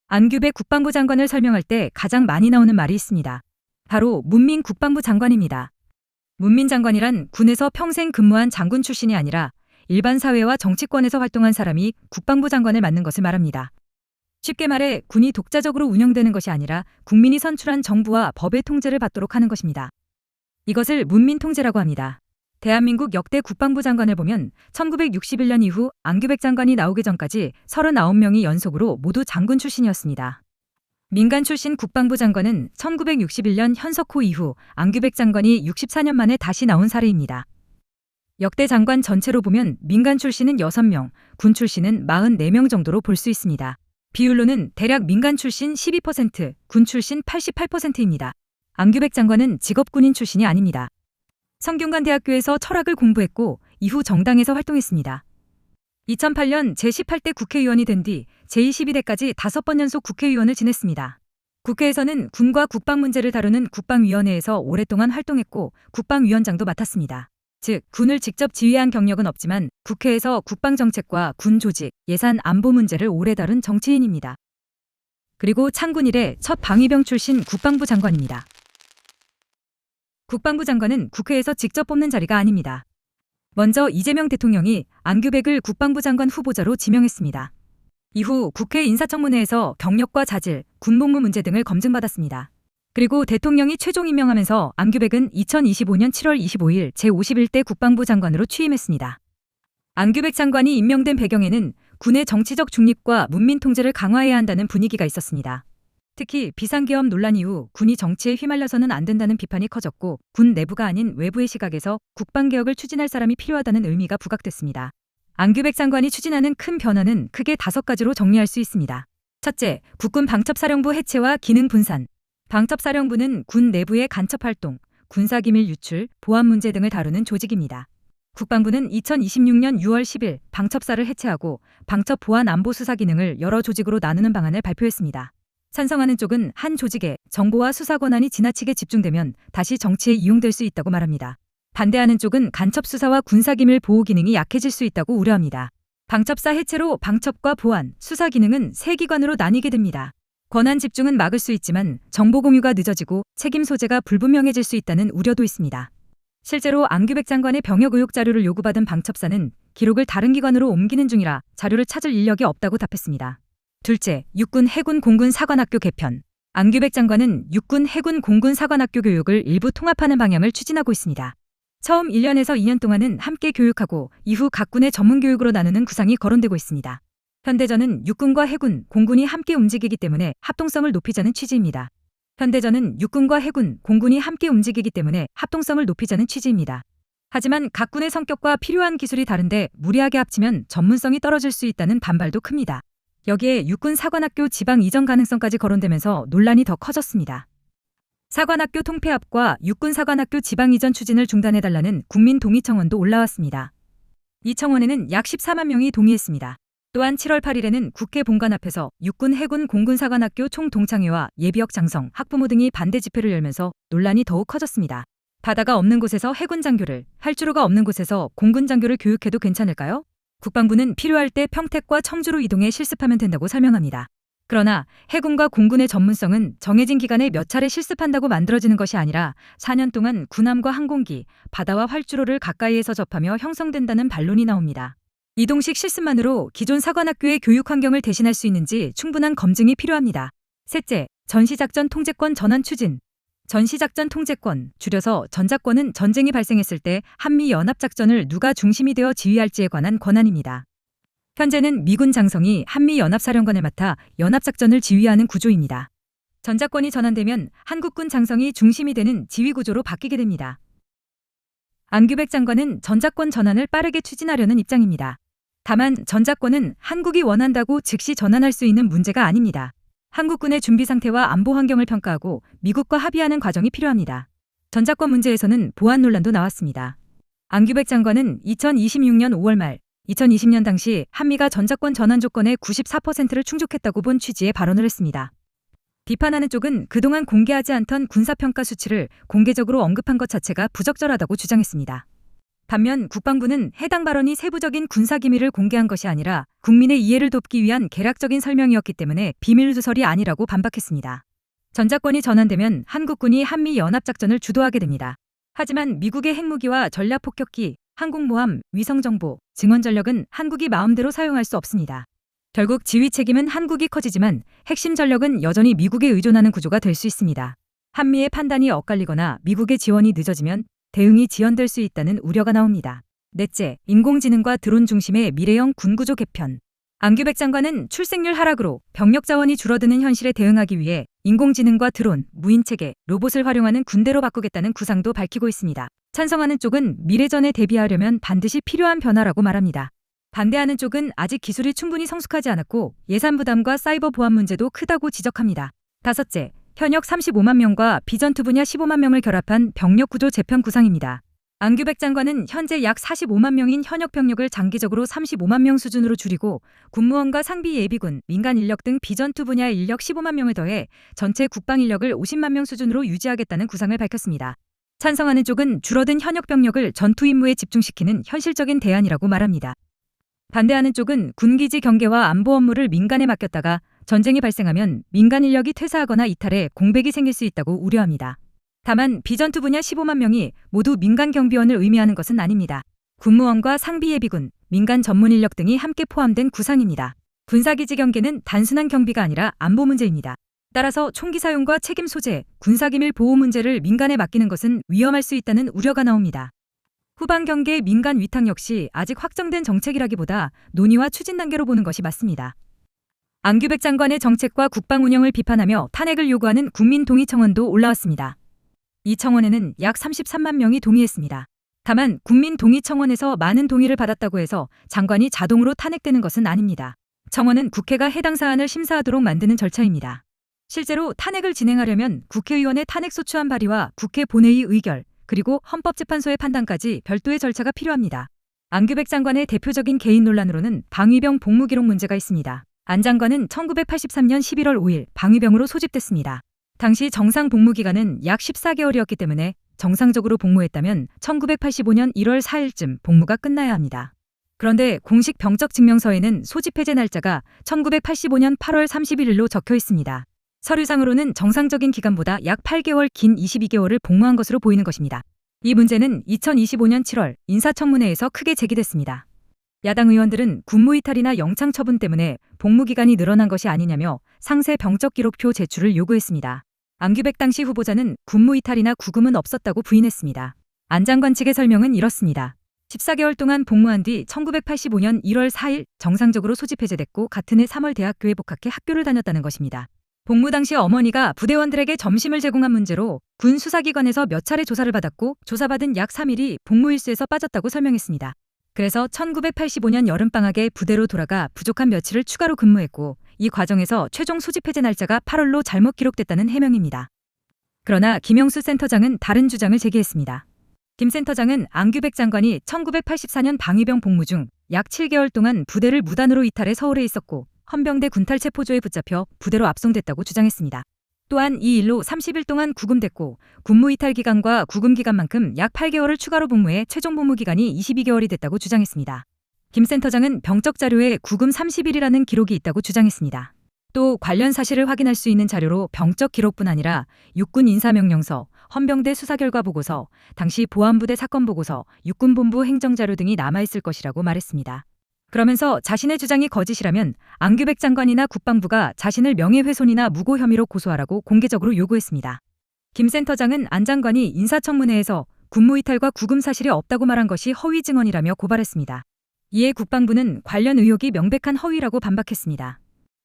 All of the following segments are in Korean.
안규백 국방부 장관을 설명할 때 가장 많이 나오는 말이 있습니다. 바로 문민 국방부 장관입니다. 문민 장관이란 군에서 평생 근무한 장군 출신이 아니라 일반 사회와 정치권에서 활동한 사람이 국방부 장관을 맡는 것을 말합니다. 쉽게 말해 군이 독자적으로 운영되는 것이 아니라 국민이 선출한 정부와 법의 통제를 받도록 하는 것입니다. 이것을 문민 통제라고 합니다. 대한민국 역대 국방부 장관을 보면 1961년 이후 안규백 장관이 나오기 전까지 39명이 연속으로 모두 장군 출신이었습니다. 민간 출신 국방부 장관은 1961년 현석호 이후 안규백 장관이 64년 만에 다시 나온 사례입니다. 역대 장관 전체로 보면 민간 출신은 6명, 군 출신은 44명 정도로 볼 수 있습니다. 비율로는 대략 민간 출신 12%, 군 출신 88%입니다. 안규백 장관은 직업군인 출신이 아닙니다. 성균관대학교에서 철학을 공부했고 이후 정당에서 활동했습니다. 2008년 제18대 국회의원이 된 뒤 제22대까지 5번 연속 국회의원을 지냈습니다. 국회에서는 군과 국방 문제를 다루는 국방위원회에서 오랫동안 활동했고 국방위원장도 맡았습니다. 즉, 군을 직접 지휘한 경력은 없지만 국회에서 국방정책과 군 조직, 예산, 안보 문제를 오래 다룬 정치인입니다. 그리고 창군 이래 첫 방위병 출신 국방부 장관입니다. 국방부 장관은 국회에서 직접 뽑는 자리가 아닙니다. 먼저 이재명 대통령이 안규백을 국방부 장관 후보자로 지명했습니다. 이후 국회 인사청문회에서 경력과 자질, 군복무 문제 등을 검증받았습니다. 그리고 대통령이 최종 임명하면서 안규백은 2025년 7월 25일 제51대 국방부 장관으로 취임했습니다. 안규백 장관이 임명된 배경에는 군의 정치적 중립과 문민 통제를 강화해야 한다는 분위기가 있었습니다. 특히 비상계엄 논란 이후 군이 정치에 휘말려서는 안 된다는 비판이 커졌고 군 내부가 아닌 외부의 시각에서 국방개혁을 추진할 사람이 필요하다는 의미가 부각됐습니다. 안규백 장관이 추진하는 큰 변화는 크게 5가지로 정리할 수 있습니다. 첫째, 국군 방첩사령부 해체와 기능 분산. 방첩사령부는 군 내부의 간첩활동, 군사기밀 유출, 보안 문제 등을 다루는 조직입니다. 국방부는 2026년 6월 10일 방첩사를 해체하고 방첩 보안 안보 수사 기능을 여러 조직으로 나누는 방안을 발표했습니다. 찬성하는 쪽은 한 조직에 정보와 수사 권한이 지나치게 집중되면 다시 정치에 이용될 수 있다고 말합니다. 반대하는 쪽은 간첩 수사와 군사기밀 보호 기능이 약해질 수 있다고 우려합니다. 방첩사 해체로 방첩과 보안, 수사 기능은 세 기관으로 나뉘게 됩니다. 권한 집중은 막을 수 있지만 정보 공유가 늦어지고 책임 소재가 불분명해질 수 있다는 우려도 있습니다. 실제로 안규백 장관의 병역 의혹 자료를 요구받은 방첩사는 기록을 다른 기관으로 옮기는 중이라 자료를 찾을 인력이 없다고 답했습니다. 둘째, 육군 해군 공군 사관학교 개편. 안규백 장관은 육군 해군 공군 사관학교 교육을 일부 통합하는 방향을 추진하고 있습니다. 처음 1년에서 2년 동안은 함께 교육하고 이후 각 군의 전문 교육으로 나누는 구상이 거론되고 있습니다. 현대전은 육군과 해군, 공군이 함께 움직이기 때문에 합동성을 높이자는 취지입니다. 현대전은 육군과 해군, 공군이 함께 움직이기 때문에 합동성을 높이자는 취지입니다. 하지만 각 군의 성격과 필요한 기술이 다른데 무리하게 합치면 전문성이 떨어질 수 있다는 반발도 큽니다. 여기에 육군 사관학교 지방 이전 가능성까지 거론되면서 논란이 더 커졌습니다. 사관학교 통폐합과 육군 사관학교 지방 이전 추진을 중단해달라는 국민 동의 청원도 올라왔습니다. 이 청원에는 약 14만 명이 동의했습니다. 또한 7월 8일에는 국회 본관 앞에서 육군 해군 공군 사관학교 총동창회와 예비역 장성, 학부모 등이 반대 집회를 열면서 논란이 더욱 커졌습니다. 바다가 없는 곳에서 해군 장교를, 활주로가 없는 곳에서 공군 장교를 교육해도 괜찮을까요? 국방부는 필요할 때 평택과 청주로 이동해 실습하면 된다고 설명합니다. 그러나 해군과 공군의 전문성은 정해진 기간에 몇 차례 실습한다고 만들어지는 것이 아니라 4년 동안 군함과 항공기, 바다와 활주로를 가까이에서 접하며 형성된다는 반론이 나옵니다. 이동식 실습만으로 기존 사관학교의 교육 환경을 대신할 수 있는지 충분한 검증이 필요합니다. 셋째, 전시작전 통제권 전환 추진. 전시작전 통제권, 줄여서 전작권은 전쟁이 발생했을 때 한미연합작전을 누가 중심이 되어 지휘할지에 관한 권한입니다. 현재는 미군 장성이 한미연합사령관을 맡아 연합작전을 지휘하는 구조입니다. 전작권이 전환되면 한국군 장성이 중심이 되는 지휘구조로 바뀌게 됩니다. 안규백 장관은 전작권 전환을 빠르게 추진하려는 입장입니다. 다만 전작권은 한국이 원한다고 즉시 전환할 수 있는 문제가 아닙니다. 한국군의 준비 상태와 안보 환경을 평가하고 미국과 합의하는 과정이 필요합니다. 전작권 문제에서는 보안 논란도 나왔습니다. 안규백 장관은 2026년 5월 말 2020년 당시 한미가 전작권 전환 조건의 94%를 충족했다고 본 취지의 발언을 했습니다. 비판하는 쪽은 그동안 공개하지 않던 군사평가 수치를 공개적으로 언급한 것 자체가 부적절하다고 주장했습니다. 반면 국방부는 해당 발언이 세부적인 군사기밀을 공개한 것이 아니라 국민의 이해를 돕기 위한 개략적인 설명이었기 때문에 비밀누설이 아니라고 반박했습니다. 전작권이 전환되면 한국군이 한미연합작전을 주도하게 됩니다. 하지만 미국의 핵무기와 전략폭격기, 항공모함, 위성정보, 증원전력은 한국이 마음대로 사용할 수 없습니다. 결국 지휘 책임은 한국이 커지지만 핵심 전력은 여전히 미국에 의존하는 구조가 될 수 있습니다. 한미의 판단이 엇갈리거나 미국의 지원이 늦어지면 대응이 지연될 수 있다는 우려가 나옵니다. 넷째, 인공지능과 드론 중심의 미래형 군구조 개편. 안규백 장관은 출생률 하락으로 병력 자원이 줄어드는 현실에 대응하기 위해 인공지능과 드론, 무인체계, 로봇을 활용하는 군대로 바꾸겠다는 구상도 밝히고 있습니다. 찬성하는 쪽은 미래전에 대비하려면 반드시 필요한 변화라고 말합니다. 반대하는 쪽은 아직 기술이 충분히 성숙하지 않았고 예산 부담과 사이버 보안 문제도 크다고 지적합니다. 다섯째, 현역 35만 명과 비전투 분야 15만 명을 결합한 병력 구조 재편 구상입니다. 안규백 장관은 현재 약 45만 명인 현역 병력을 장기적으로 35만 명 수준으로 줄이고 군무원과 상비 예비군, 민간 인력 등 비전투 분야 인력 15만 명을 더해 전체 국방 인력을 50만 명 수준으로 유지하겠다는 구상을 밝혔습니다. 찬성하는 쪽은 줄어든 현역 병력을 전투 임무에 집중시키는 현실적인 대안이라고 말합니다. 반대하는 쪽은 군기지 경계와 안보 업무를 민간에 맡겼다가 전쟁이 발생하면 민간 인력이 퇴사하거나 이탈해 공백이 생길 수 있다고 우려합니다. 다만 비전투 분야 15만 명이 모두 민간 경비원을 의미하는 것은 아닙니다. 군무원과 상비 예비군, 민간 전문 인력 등이 함께 포함된 구상입니다. 군사기지 경계는 단순한 경비가 아니라 안보 문제입니다. 따라서 총기 사용과 책임 소재, 군사기밀 보호 문제를 민간에 맡기는 것은 위험할 수 있다는 우려가 나옵니다. 후방 경계 민간 위탁 역시 아직 확정된 정책이라기보다 논의와 추진 단계로 보는 것이 맞습니다. 안규백 장관의 정책과 국방 운영을 비판하며 탄핵을 요구하는 국민동의 청원도 올라왔습니다. 이 청원에는 약 33만 명이 동의했습니다. 다만 국민동의청원에서 많은 동의를 받았다고 해서 장관이 자동으로 탄핵되는 것은 아닙니다. 청원은 국회가 해당 사안을 심사하도록 만드는 절차입니다. 실제로 탄핵을 진행하려면 국회의원의 탄핵소추안 발의와 국회 본회의 의결, 그리고 헌법재판소의 판단까지 별도의 절차가 필요합니다. 안규백 장관의 대표적인 개인 논란으로는 방위병 복무기록 문제가 있습니다. 안 장관은 1983년 11월 5일 방위병으로 소집됐습니다. 당시 정상 복무 기간은 약 14개월이었기 때문에 정상적으로 복무했다면 1985년 1월 4일쯤 복무가 끝나야 합니다. 그런데 공식 병적 증명서에는 소집 해제 날짜가 1985년 8월 31일로 적혀 있습니다. 서류상으로는 정상적인 기간보다 약 8개월 긴 22개월을 복무한 것으로 보이는 것입니다. 이 문제는 2025년 7월 인사청문회에서 크게 제기됐습니다. 야당 의원들은 군무이탈이나 영창 처분 때문에 복무기간이 늘어난 것이 아니냐며 상세 병적 기록표 제출을 요구했습니다. 안규백 당시 후보자는 군무이탈이나 구금은 없었다고 부인했습니다. 안 장관 측의 설명은 이렇습니다. 14개월 동안 복무한 뒤 1985년 1월 4일 정상적으로 소집 해제됐고 같은 해 3월 대학교에 복학해 학교를 다녔다는 것입니다. 복무 당시 어머니가 부대원들에게 점심을 제공한 문제로 군 수사기관에서 몇 차례 조사를 받았고 조사받은 약 3일이 복무일수에서 빠졌다고 설명했습니다. 그래서 1985년 여름방학에 부대로 돌아가 부족한 며칠을 추가로 근무했고 이 과정에서 최종 소집 해제 날짜가 8월로 잘못 기록됐다는 해명입니다. 그러나 김영수 센터장은 다른 주장을 제기했습니다. 김 센터장은 안규백 장관이 1984년 방위병 복무 중 약 7개월 동안 부대를 무단으로 이탈해 서울에 있었고 헌병대 군탈체포조에 붙잡혀 부대로 압송됐다고 주장했습니다. 또한 이 일로 30일 동안 구금됐고 군무이탈 기간과 구금 기간만큼 약 8개월을 추가로 복무해 최종 복무 기간이 22개월이 됐다고 주장했습니다. 김 센터장은 병적 자료에 구금 30일이라는 기록이 있다고 주장했습니다. 또 관련 사실을 확인할 수 있는 자료로 병적 기록뿐 아니라 육군 인사명령서, 헌병대 수사결과 보고서, 당시 보안부대 사건 보고서, 육군본부 행정자료 등이 남아있을 것이라고 말했습니다. 그러면서 자신의 주장이 거짓이라면 안규백 장관이나 국방부가 자신을 명예훼손이나 무고 혐의로 고소하라고 공개적으로 요구했습니다. 김 센터장은 안 장관이 인사청문회에서 군무이탈과 구금 사실이 없다고 말한 것이 허위 증언이라며 고발했습니다. 이에 국방부는 관련 의혹이 명백한 허위라고 반박했습니다.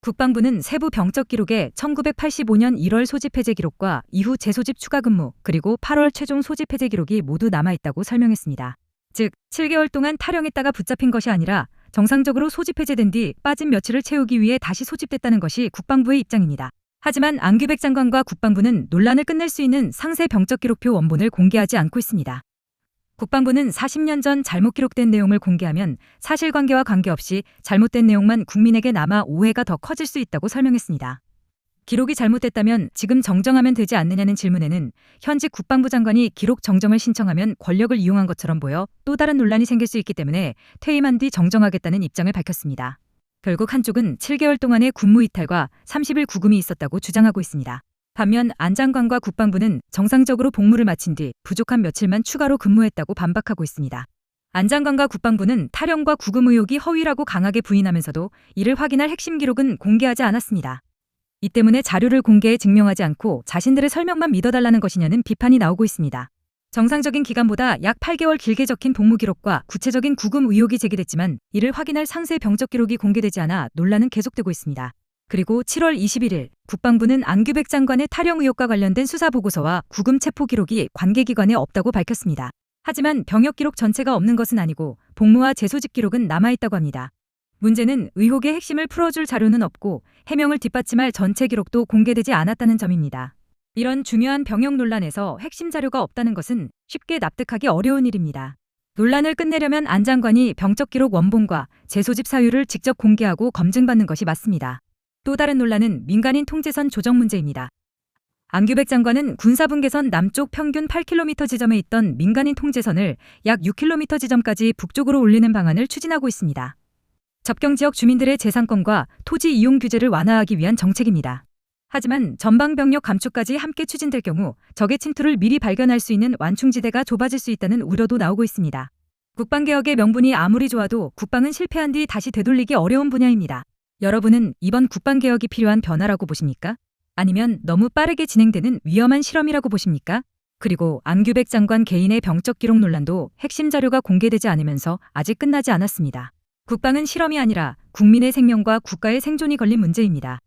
국방부는 세부 병적 기록에 1985년 1월 소집 해제 기록과 이후 재소집 추가 근무 그리고 8월 최종 소집 해제 기록이 모두 남아있다고 설명했습니다. 즉 7개월 동안 탈영했다가 붙잡힌 것이 아니라 정상적으로 소집 해제된 뒤 빠진 며칠을 채우기 위해 다시 소집됐다는 것이 국방부의 입장입니다. 하지만 안규백 장관과 국방부는 논란을 끝낼 수 있는 상세 병적 기록표 원본을 공개하지 않고 있습니다. 국방부는 40년 전 잘못 기록된 내용을 공개하면 사실관계와 관계없이 잘못된 내용만 국민에게 남아 오해가 더 커질 수 있다고 설명했습니다. 기록이 잘못됐다면 지금 정정하면 되지 않느냐는 질문에는 현직 국방부 장관이 기록 정정을 신청하면 권력을 이용한 것처럼 보여 또 다른 논란이 생길 수 있기 때문에 퇴임한 뒤 정정하겠다는 입장을 밝혔습니다. 결국 한쪽은 7개월 동안의 군무 이탈과 30일 구금이 있었다고 주장하고 있습니다. 반면 안 장관과 국방부는 정상적으로 복무를 마친 뒤 부족한 며칠만 추가로 근무했다고 반박하고 있습니다. 안 장관과 국방부는 탈영과 구금 의혹이 허위라고 강하게 부인하면서도 이를 확인할 핵심 기록은 공개하지 않았습니다. 이 때문에 자료를 공개해 증명하지 않고 자신들의 설명만 믿어달라는 것이냐는 비판이 나오고 있습니다. 정상적인 기간보다 약 8개월 길게 적힌 복무 기록과 구체적인 구금 의혹이 제기됐지만 이를 확인할 상세 병적 기록이 공개되지 않아 논란은 계속되고 있습니다. 그리고 7월 21일 국방부는 안규백 장관의 탈영 의혹과 관련된 수사 보고서와 구금 체포 기록이 관계기관에 없다고 밝혔습니다. 하지만 병역 기록 전체가 없는 것은 아니고 복무와 재소집 기록은 남아있다고 합니다. 문제는 의혹의 핵심을 풀어줄 자료는 없고 해명을 뒷받침할 전체 기록도 공개되지 않았다는 점입니다. 이런 중요한 병역 논란에서 핵심 자료가 없다는 것은 쉽게 납득하기 어려운 일입니다. 논란을 끝내려면 안 장관이 병적 기록 원본과 재소집 사유를 직접 공개하고 검증받는 것이 맞습니다. 또 다른 논란은 민간인 통제선 조정 문제입니다. 안규백 장관은 군사분계선 남쪽 평균 8km 지점에 있던 민간인 통제선을 약 6km 지점까지 북쪽으로 올리는 방안을 추진하고 있습니다. 접경 지역 주민들의 재산권과 토지 이용 규제를 완화하기 위한 정책입니다. 하지만 전방 병력 감축까지 함께 추진될 경우 적의 침투를 미리 발견할 수 있는 완충지대가 좁아질 수 있다는 우려도 나오고 있습니다. 국방개혁의 명분이 아무리 좋아도 국방은 실패한 뒤 다시 되돌리기 어려운 분야입니다. 여러분은 이번 국방개혁이 필요한 변화라고 보십니까? 아니면 너무 빠르게 진행되는 위험한 실험이라고 보십니까? 그리고 안규백 장관 개인의 병적 기록 논란도 핵심 자료가 공개되지 않으면서 아직 끝나지 않았습니다. 국방은 실험이 아니라 국민의 생명과 국가의 생존이 걸린 문제입니다.